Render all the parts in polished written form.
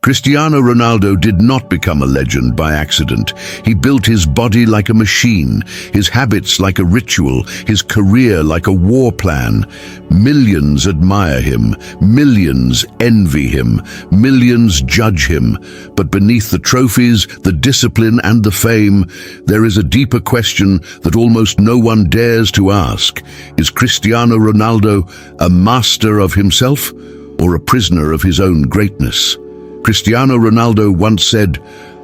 Cristiano Ronaldo did not become a legend by accident. He built his body like a machine, his habits like a ritual, his career like a war plan. Millions admire him, millions envy him, millions judge him. But beneath the trophies, the discipline and the fame, there is a deeper question that almost no one dares to ask. Is Cristiano Ronaldo a master of himself or a prisoner of his own greatness? Cristiano Ronaldo once said,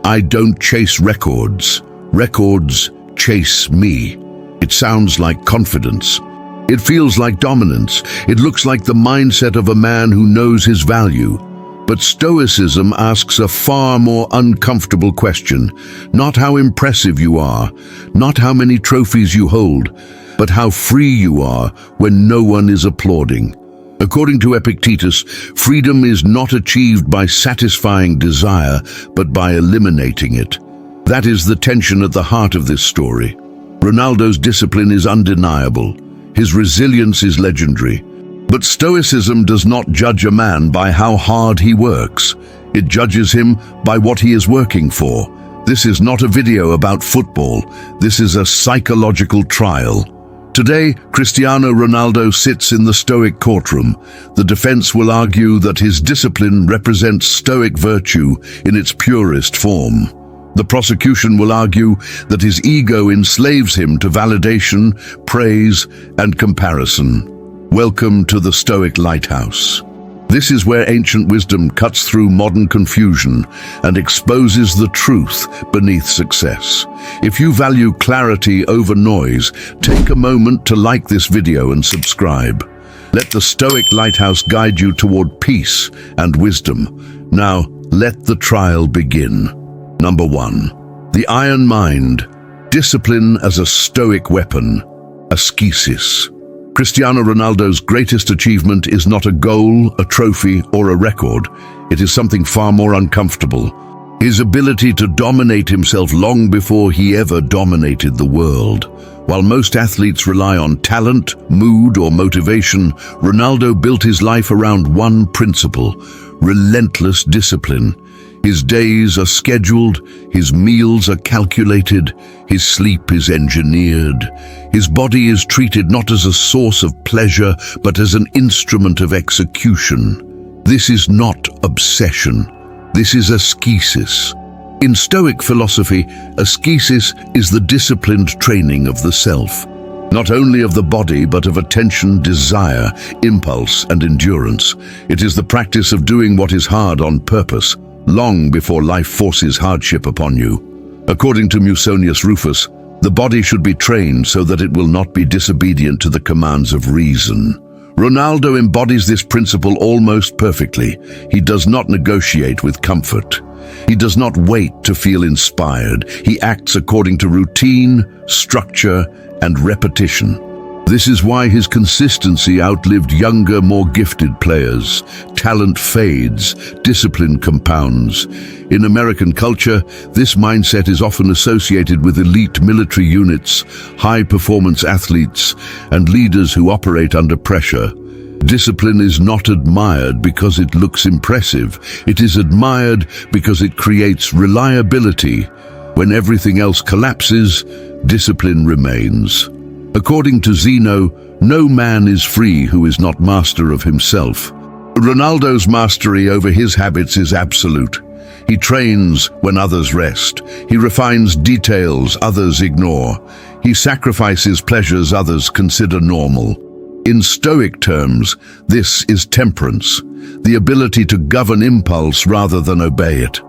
"I don't chase records. Records chase me." It sounds like confidence. It feels like dominance. It looks like the mindset of a man who knows his value. But Stoicism asks a far more uncomfortable question. Not how impressive you are, not how many trophies you hold, but how free you are when no one is applauding. According to Epictetus, freedom is not achieved by satisfying desire, but by eliminating it. That is the tension at the heart of this story. Ronaldo's discipline is undeniable. His resilience is legendary. But Stoicism does not judge a man by how hard he works. It judges him by what he is working for. This is not a video about football. This is a psychological trial. Today, Cristiano Ronaldo sits in the Stoic courtroom. The defense will argue that his discipline represents Stoic virtue in its purest form. The prosecution will argue that his ego enslaves him to validation, praise, and comparison. Welcome to the Stoic Lighthouse. This is where ancient wisdom cuts through modern confusion and exposes the truth beneath success. If you value clarity over noise, take a moment to like this video and subscribe. Let the Stoic Lighthouse guide you toward peace and wisdom. Now, let the trial begin. Number 1. The Iron Mind. Discipline as a Stoic weapon. Askesis. Cristiano Ronaldo's greatest achievement is not a goal, a trophy, or a record. It is something far more uncomfortable. His ability to dominate himself long before he ever dominated the world. While most athletes rely on talent, mood, or motivation, Ronaldo built his life around one principle: relentless discipline. His days are scheduled, his meals are calculated, his sleep is engineered. His body is treated not as a source of pleasure, but as an instrument of execution. This is not obsession. This is askesis. In Stoic philosophy, askesis is the disciplined training of the self. Not only of the body, but of attention, desire, impulse, and endurance. It is the practice of doing what is hard on purpose, long before life forces hardship upon you. According to Musonius Rufus, the body should be trained so that it will not be disobedient to the commands of reason. Ronaldo embodies this principle almost perfectly. He does not negotiate with comfort. He does not wait to feel inspired. He acts according to routine, structure, and repetition. This is why his consistency outlived younger, more gifted players. Talent fades, discipline compounds. In American culture, this mindset is often associated with elite military units, high-performance athletes, and leaders who operate under pressure. Discipline is not admired because it looks impressive. It is admired because it creates reliability. When everything else collapses, discipline remains. According to Zeno, no man is free who is not master of himself. Ronaldo's mastery over his habits is absolute. He trains when others rest. He refines details others ignore. He sacrifices pleasures others consider normal. In Stoic terms, this is temperance, the ability to govern impulse rather than obey it.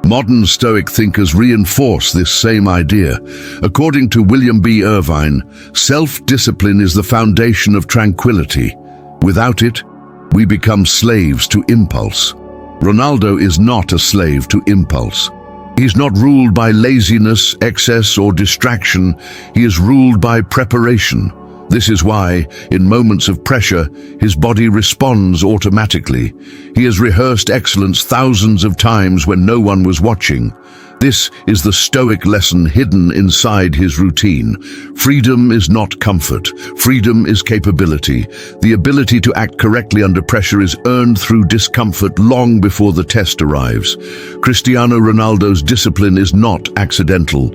Modern Stoic thinkers reinforce this same idea. According to William B. Irvine, self-discipline is the foundation of tranquility. Without it, we become slaves to impulse. Ronaldo is not a slave to impulse. He's not ruled by laziness, excess, or distraction. He is ruled by preparation. This is why, in moments of pressure, his body responds automatically. He has rehearsed excellence thousands of times when no one was watching. This is the Stoic lesson hidden inside his routine. Freedom is not comfort. Freedom is capability. The ability to act correctly under pressure is earned through discomfort long before the test arrives. Cristiano Ronaldo's discipline is not accidental.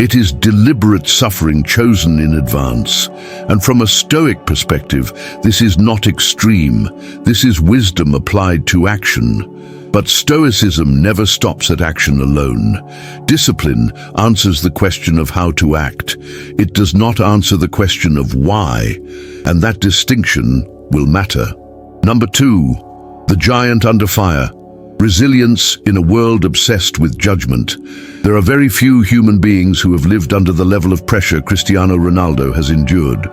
It is deliberate suffering chosen in advance. And from a Stoic perspective, this is not extreme. This is wisdom applied to action. But Stoicism never stops at action alone. Discipline answers the question of how to act. It does not answer the question of why, and that distinction will matter. Number 2, the giant under fire. Resilience in a world obsessed with judgment. There are very few human beings who have lived under the level of pressure Cristiano Ronaldo has endured.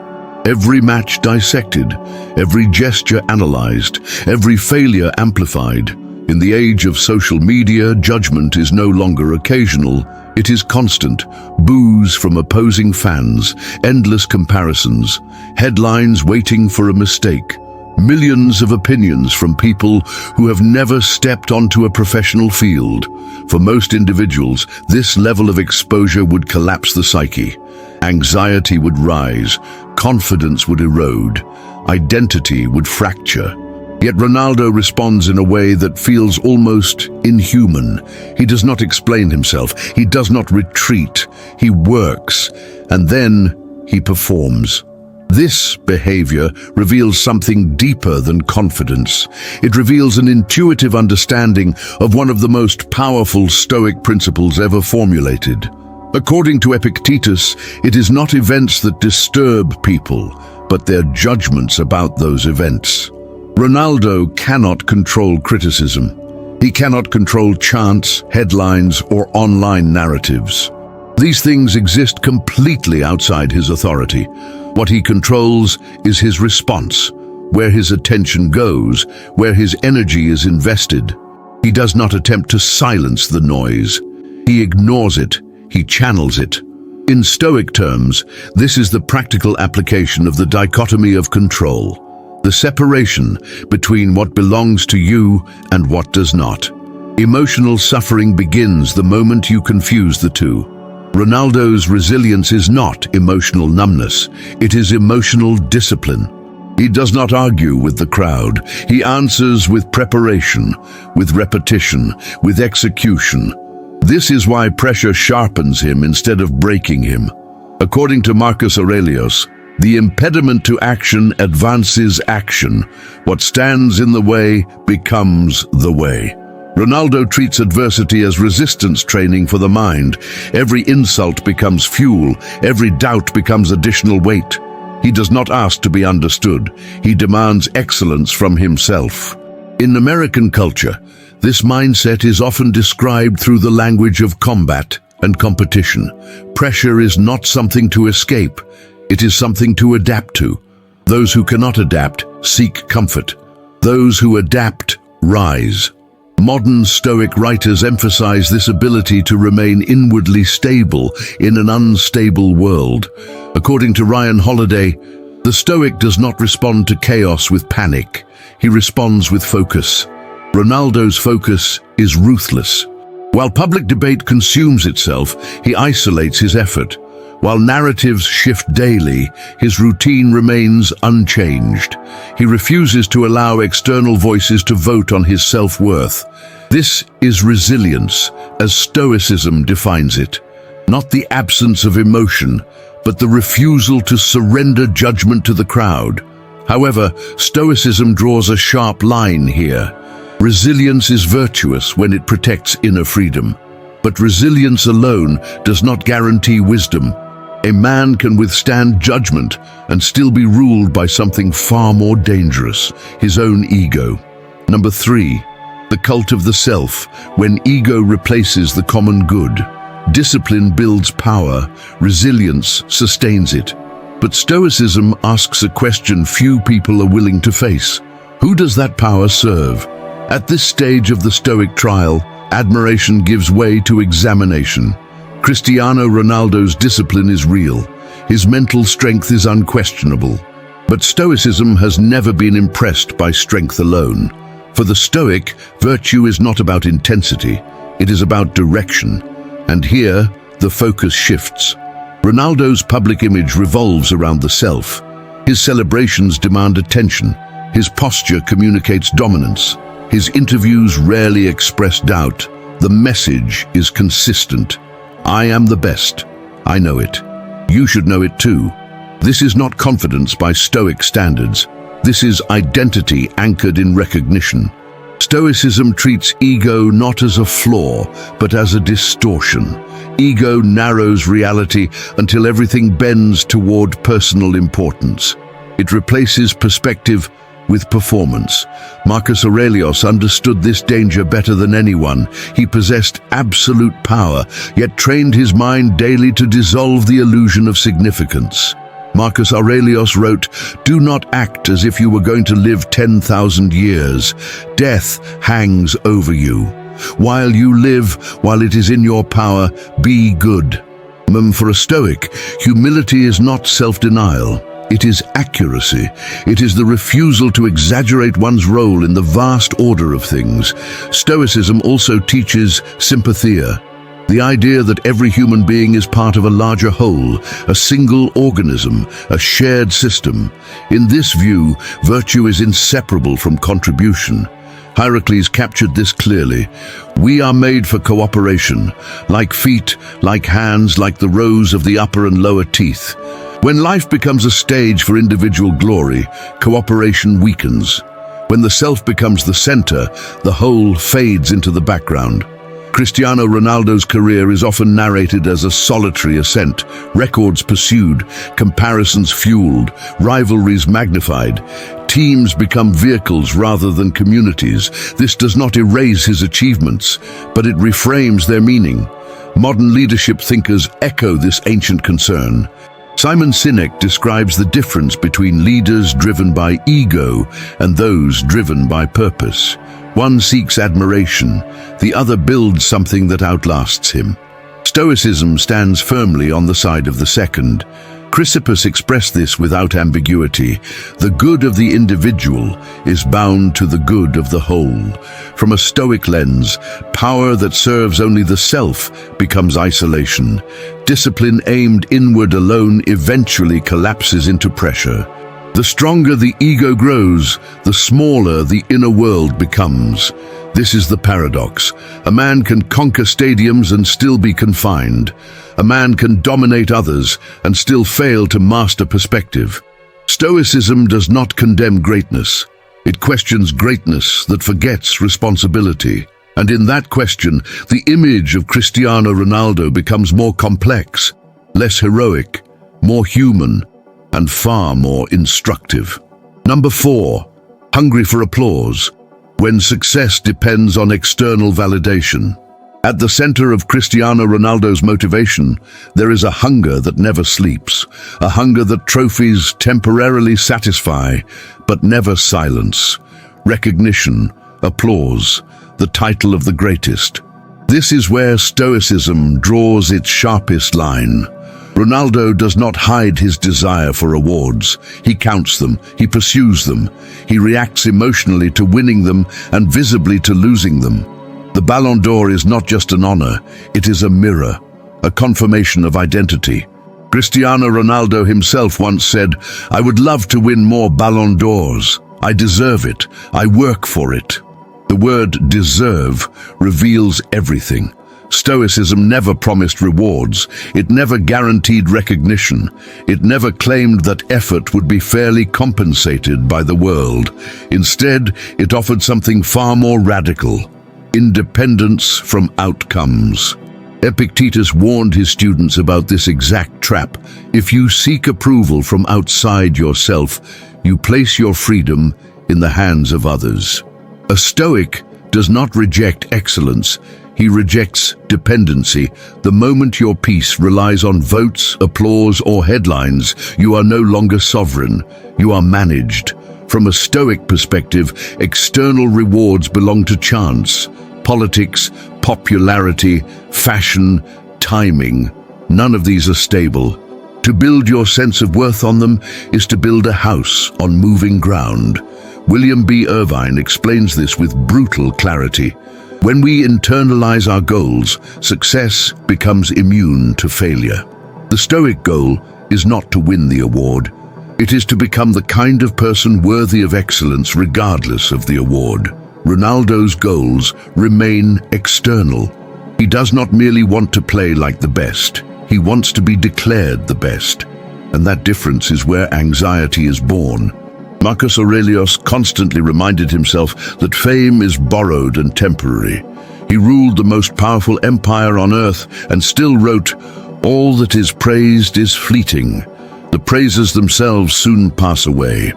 Every match dissected, every gesture analyzed, every failure amplified. In the age of social media, judgment is no longer occasional, it is constant. Boos from opposing fans, endless comparisons, headlines waiting for a mistake, millions of opinions from people who have never stepped onto a professional field. For most individuals, this level of exposure would collapse the psyche. Anxiety would rise, confidence would erode, identity would fracture. Yet Ronaldo responds in a way that feels almost inhuman. He does not explain himself. He does not retreat. He works, and then he performs. This behavior reveals something deeper than confidence. It reveals an intuitive understanding of one of the most powerful Stoic principles ever formulated. According to Epictetus, it is not events that disturb people, but their judgments about those events. Ronaldo cannot control criticism. He cannot control chants, headlines, or online narratives. These things exist completely outside his authority. What he controls is his response, where his attention goes, where his energy is invested. He does not attempt to silence the noise. He ignores it. He channels it. In Stoic terms, this is the practical application of the dichotomy of control. The separation between what belongs to you and what does not. Emotional suffering begins the moment you confuse the two. Ronaldo's resilience is not emotional numbness, it is emotional discipline. He does not argue with the crowd. He answers with preparation, with repetition, with execution. This is why pressure sharpens him instead of breaking him. According to Marcus Aurelius, the impediment to action advances action. What stands in the way becomes the way. Ronaldo treats adversity as resistance training for the mind. Every insult becomes fuel. Every doubt becomes additional weight. He does not ask to be understood. He demands excellence from himself. In American culture, this mindset is often described through the language of combat and competition. Pressure is not something to escape. It is something to adapt to. Those who cannot adapt seek comfort. Those who adapt rise. Modern Stoic writers emphasize this ability to remain inwardly stable in an unstable world. According to Ryan Holiday, the Stoic does not respond to chaos with panic. He responds with focus. Ronaldo's focus is ruthless. While public debate consumes itself, he isolates his effort. While narratives shift daily, his routine remains unchanged. He refuses to allow external voices to vote on his self-worth. This is resilience, as Stoicism defines it. Not the absence of emotion, but the refusal to surrender judgment to the crowd. However, Stoicism draws a sharp line here. Resilience is virtuous when it protects inner freedom. But resilience alone does not guarantee wisdom. A man can withstand judgment and still be ruled by something far more dangerous, his own ego. Number 3, the cult of the self, when ego replaces the common good. Discipline builds power, resilience sustains it. But Stoicism asks a question few people are willing to face. Who does that power serve? At this stage of the Stoic trial, admiration gives way to examination. Cristiano Ronaldo's discipline is real. His mental strength is unquestionable. But Stoicism has never been impressed by strength alone. For the Stoic, virtue is not about intensity. It is about direction. And here, the focus shifts. Ronaldo's public image revolves around the self. His celebrations demand attention. His posture communicates dominance. His interviews rarely express doubt. The message is consistent. I am the best. I know it. You should know it too. This is not confidence by Stoic standards. This is identity anchored in recognition. Stoicism treats ego not as a flaw, but as a distortion. Ego narrows reality until everything bends toward personal importance. It replaces perspective with performance. Marcus Aurelius understood this danger better than anyone. He possessed absolute power, yet trained his mind daily to dissolve the illusion of significance. Marcus Aurelius wrote, "Do not act as if you were going to live 10,000 years. Death hangs over you. While you live, while it is in your power, be good." For a Stoic, humility is not self-denial. It is accuracy. It is the refusal to exaggerate one's role in the vast order of things. Stoicism also teaches sympathia, the idea that every human being is part of a larger whole, a single organism, a shared system. In this view, virtue is inseparable from contribution. Heracles captured this clearly. We are made for cooperation, like feet, like hands, like the rows of the upper and lower teeth. When life becomes a stage for individual glory, cooperation weakens. When the self becomes the center, the whole fades into the background. Cristiano Ronaldo's career is often narrated as a solitary ascent, records pursued, comparisons fueled, rivalries magnified. Teams become vehicles rather than communities. This does not erase his achievements, but it reframes their meaning. Modern leadership thinkers echo this ancient concern. Simon Sinek describes the difference between leaders driven by ego and those driven by purpose. One seeks admiration, the other builds something that outlasts him. Stoicism stands firmly on the side of the second. Chrysippus expressed this without ambiguity. The good of the individual is bound to the good of the whole. From a Stoic lens, power that serves only the self becomes isolation. Discipline aimed inward alone eventually collapses into pressure. The stronger the ego grows, the smaller the inner world becomes. This is the paradox. A man can conquer stadiums and still be confined. A man can dominate others and still fail to master perspective. Stoicism does not condemn greatness. It questions greatness that forgets responsibility. And in that question, the image of Cristiano Ronaldo becomes more complex, less heroic, more human, and far more instructive. Number 4, hungry for applause, when success depends on external validation. At the center of Cristiano Ronaldo's motivation, there is a hunger that never sleeps, a hunger that trophies temporarily satisfy, but never silence. Recognition, applause, the title of the greatest. This is where Stoicism draws its sharpest line. Ronaldo does not hide his desire for awards. He counts them, he pursues them, he reacts emotionally to winning them and visibly to losing them. The Ballon d'Or is not just an honor, it is a mirror, a confirmation of identity. Cristiano Ronaldo himself once said, "I would love to win more Ballon d'Ors. I deserve it. I work for it." The word deserve reveals everything. Stoicism never promised rewards. It never guaranteed recognition. It never claimed that effort would be fairly compensated by the world. Instead, it offered something far more radical: independence from outcomes. Epictetus warned his students about this exact trap. If you seek approval from outside yourself, you place your freedom in the hands of others. A Stoic does not reject excellence. He rejects dependency. The moment your peace relies on votes, applause, or headlines, you are no longer sovereign. You are managed. From a Stoic perspective, external rewards belong to chance. Politics, popularity, fashion, timing. None of these are stable. To build your sense of worth on them is to build a house on moving ground. William B. Irvine explains this with brutal clarity. When we internalize our goals, success becomes immune to failure. The Stoic goal is not to win the award. It is to become the kind of person worthy of excellence regardless of the award. Ronaldo's goals remain external. He does not merely want to play like the best. He wants to be declared the best. And that difference is where anxiety is born. Marcus Aurelius constantly reminded himself that fame is borrowed and temporary. He ruled the most powerful empire on earth and still wrote, "All that is praised is fleeting. The praises themselves soon pass away."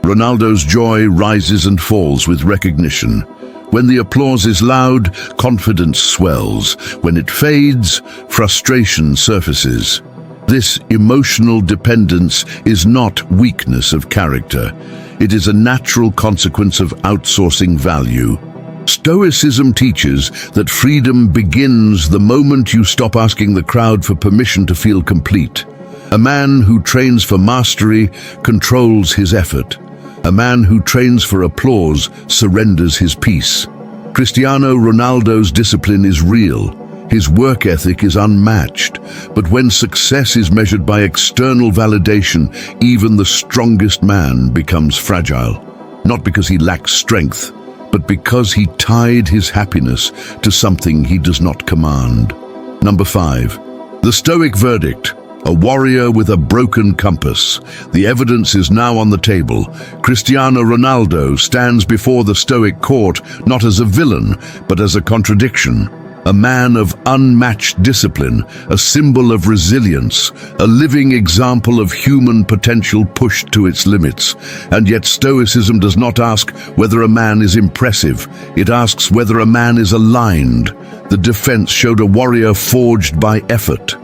Ronaldo's joy rises and falls with recognition. When the applause is loud, confidence swells. When it fades, frustration surfaces. This emotional dependence is not weakness of character. It is a natural consequence of outsourcing value. Stoicism teaches that freedom begins the moment you stop asking the crowd for permission to feel complete. A man who trains for mastery controls his effort. A man who trains for applause surrenders his peace. Cristiano Ronaldo's discipline is real. His work ethic is unmatched. But when success is measured by external validation, even the strongest man becomes fragile. Not because he lacks strength, but because he tied his happiness to something he does not command. Number 5. The Stoic verdict. A warrior with a broken compass. The evidence is now on the table. Cristiano Ronaldo stands before the Stoic court not as a villain, but as a contradiction. A man of unmatched discipline, a symbol of resilience, a living example of human potential pushed to its limits. And yet Stoicism does not ask whether a man is impressive. It asks whether a man is aligned. The defense showed a warrior forged by effort.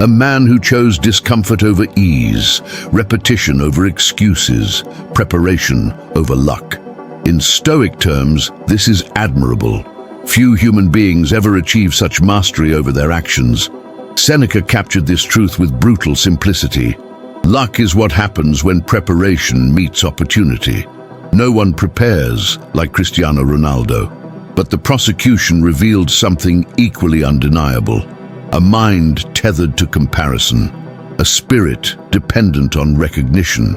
A man who chose discomfort over ease, repetition over excuses, preparation over luck. In Stoic terms, this is admirable. Few human beings ever achieve such mastery over their actions. Seneca captured this truth with brutal simplicity. Luck is what happens when preparation meets opportunity. No one prepares like Cristiano Ronaldo. But the prosecution revealed something equally undeniable. A mind tethered to comparison, a spirit dependent on recognition,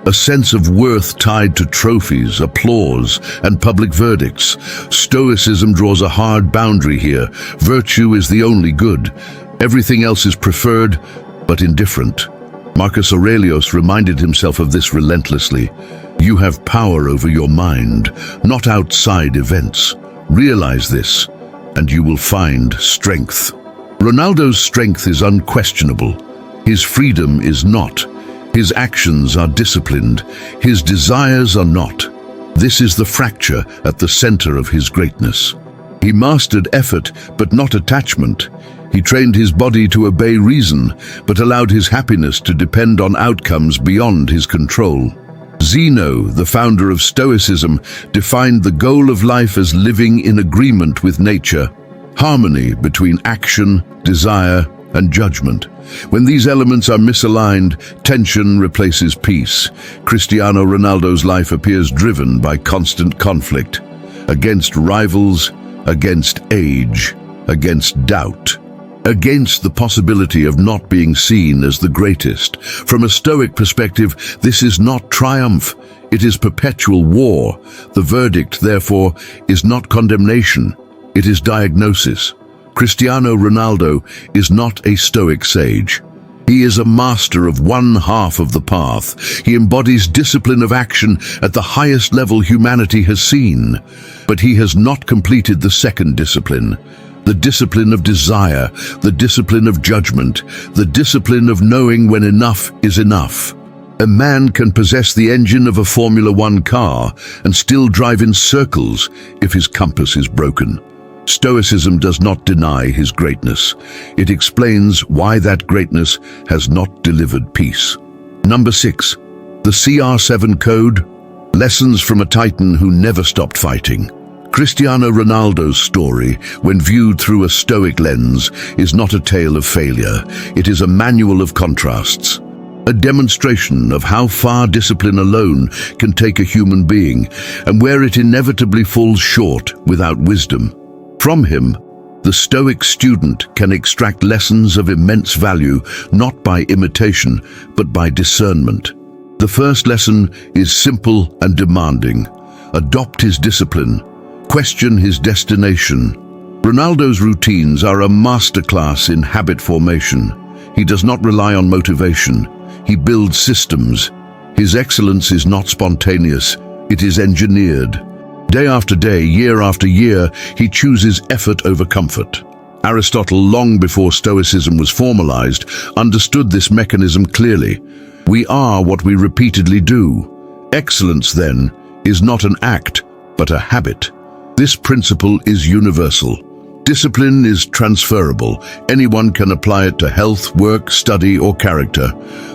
a sense of worth tied to trophies, applause, and public verdicts. Stoicism draws a hard boundary here. Virtue is the only good. Everything else is preferred, but indifferent. Marcus Aurelius reminded himself of this relentlessly. You have power over your mind, not outside events. Realize this, and you will find strength. Ronaldo's strength is unquestionable. His freedom is not. His actions are disciplined. His desires are not. This is the fracture at the center of his greatness. He mastered effort, but not attachment. He trained his body to obey reason, but allowed his happiness to depend on outcomes beyond his control. Zeno, the founder of Stoicism, defined the goal of life as living in agreement with nature. Harmony between action, desire, and judgment. When these elements are misaligned, tension replaces peace. Cristiano Ronaldo's life appears driven by constant conflict, against rivals, against age, against doubt, against the possibility of not being seen as the greatest. From a Stoic perspective, this is not triumph, it is perpetual war. The verdict, therefore, is not condemnation. It is diagnosis. Cristiano Ronaldo is not a Stoic sage. He is a master of one half of the path. He embodies discipline of action at the highest level humanity has seen. But he has not completed the second discipline. The discipline of desire, the discipline of judgment, the discipline of knowing when enough is enough. A man can possess the engine of a Formula One car and still drive in circles if his compass is broken. Stoicism does not deny his greatness. It explains why that greatness has not delivered peace. Number 6. The CR7 Code. Lessons from a Titan who never stopped fighting. Cristiano Ronaldo's story, when viewed through a Stoic lens, is not a tale of failure. It is a manual of contrasts. A demonstration of how far discipline alone can take a human being, and where it inevitably falls short without wisdom. From him, the Stoic student can extract lessons of immense value, not by imitation, but by discernment. The first lesson is simple and demanding. Adopt his discipline. Question his destination. Ronaldo's routines are a masterclass in habit formation. He does not rely on motivation. He builds systems. His excellence is not spontaneous. It is engineered. Day after day, year after year, he chooses effort over comfort. Aristotle, long before Stoicism was formalized, understood this mechanism clearly. We are what we repeatedly do. Excellence, then, is not an act, but a habit. This principle is universal. Discipline is transferable. Anyone can apply it to health, work, study, or character.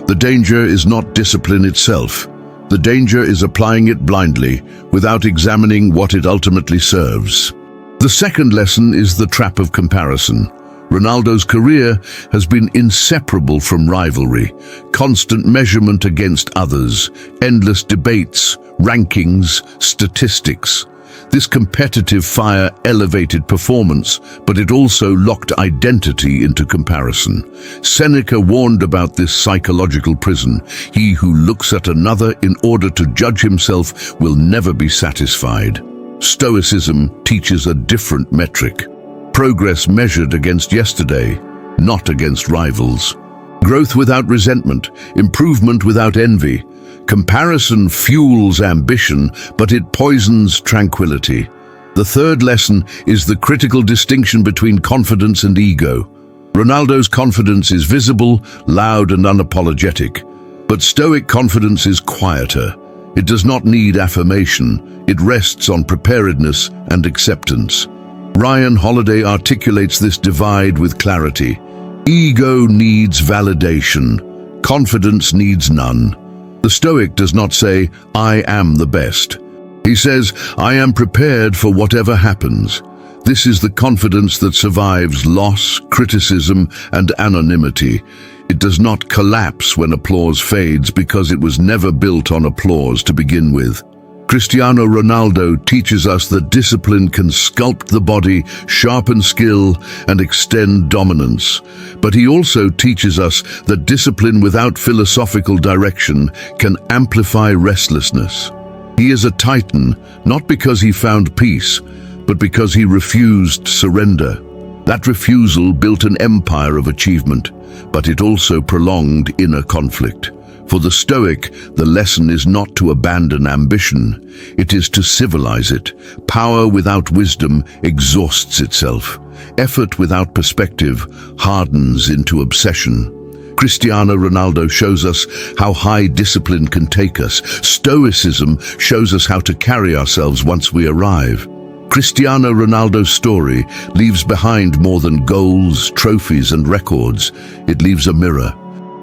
The danger is not discipline itself. The danger is applying it blindly, without examining what it ultimately serves. The second lesson is the trap of comparison. Ronaldo's career has been inseparable from rivalry, constant measurement against others, endless debates, rankings, statistics. This competitive fire elevated performance, but it also locked identity into comparison. Seneca warned about this psychological prison. He who looks at another in order to judge himself will never be satisfied. Stoicism teaches a different metric. Progress measured against yesterday, not against rivals. Growth without resentment, improvement without envy. Comparison fuels ambition, but it poisons tranquility. The third lesson is the critical distinction between confidence and ego. Ronaldo's confidence is visible, loud, and unapologetic. But Stoic confidence is quieter. It does not need affirmation. It rests on preparedness and acceptance. Ryan Holiday articulates this divide with clarity. Ego needs validation. Confidence needs none. The Stoic does not say, "I am the best." He says, "I am prepared for whatever happens." This is the confidence that survives loss, criticism, and anonymity. It does not collapse when applause fades because it was never built on applause to begin with. Cristiano Ronaldo teaches us that discipline can sculpt the body, sharpen skill, and extend dominance. But he also teaches us that discipline without philosophical direction can amplify restlessness. He is a titan, not because he found peace, but because he refused surrender. That refusal built an empire of achievement, but it also prolonged inner conflict. For the Stoic, the lesson is not to abandon ambition, it is to civilize it. Power without wisdom exhausts itself. Effort without perspective hardens into obsession. Cristiano Ronaldo shows us how high discipline can take us. Stoicism shows us how to carry ourselves once we arrive. Cristiano Ronaldo's story leaves behind more than goals, trophies, and records. It leaves a mirror.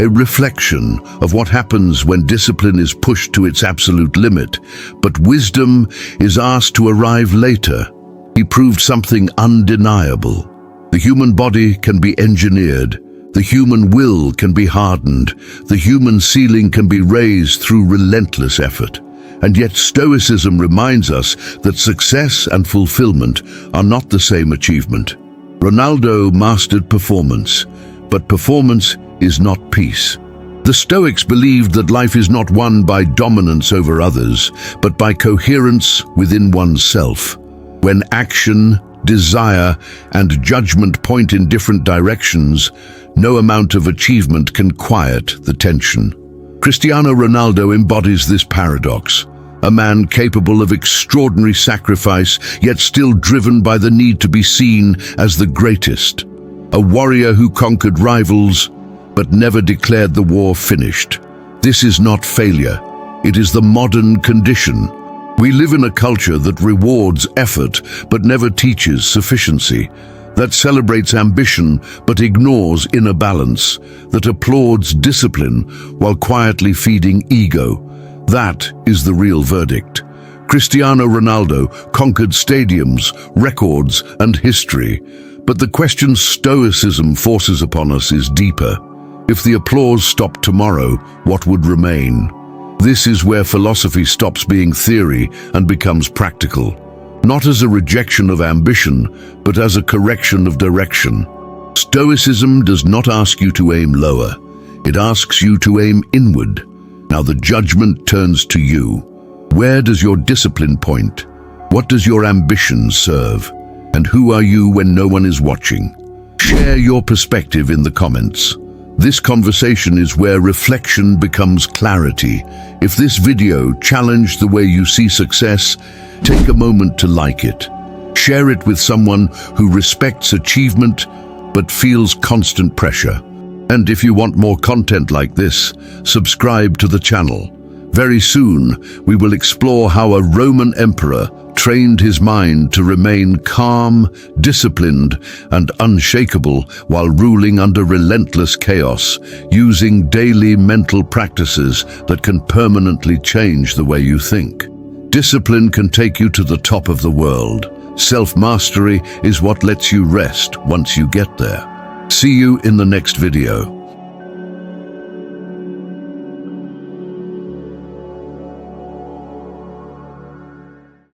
A reflection of what happens when discipline is pushed to its absolute limit, but wisdom is asked to arrive later. He proved something undeniable. The human body can be engineered. The human will can be hardened. The human ceiling can be raised through relentless effort. And yet Stoicism reminds us that success and fulfillment are not the same achievement. Ronaldo mastered performance, but performance is not peace. The Stoics believed that life is not won by dominance over others, but by coherence within oneself. When action, desire, and judgment point in different directions, no amount of achievement can quiet the tension. Cristiano Ronaldo embodies this paradox. A man capable of extraordinary sacrifice, yet still driven by the need to be seen as the greatest. A warrior who conquered rivals, but never declared the war finished. This is not failure. It is the modern condition. We live in a culture that rewards effort, but never teaches sufficiency. That celebrates ambition, but ignores inner balance. That applauds discipline, while quietly feeding ego. That is the real verdict. Cristiano Ronaldo conquered stadiums, records, and history. But the question Stoicism forces upon us is deeper. If the applause stopped tomorrow, what would remain? This is where philosophy stops being theory and becomes practical. not as a rejection of ambition, but as a correction of direction. Stoicism does not ask you to aim lower. It asks you to aim inward. Now the judgment turns to you. Where does your discipline point? What does your ambition serve? And who are you when no one is watching? Share your perspective in the comments. This conversation is where reflection becomes clarity. If this video challenged the way you see success, take a moment to like it. Share it with someone who respects achievement but feels constant pressure. And if you want more content like this, subscribe to the channel. Very soon, we will explore how a Roman emperor trained his mind to remain calm, disciplined, and unshakable while ruling under relentless chaos, using daily mental practices that can permanently change the way you think. Discipline can take you to the top of the world. Self-mastery is what lets you rest once you get there. See you in the next video.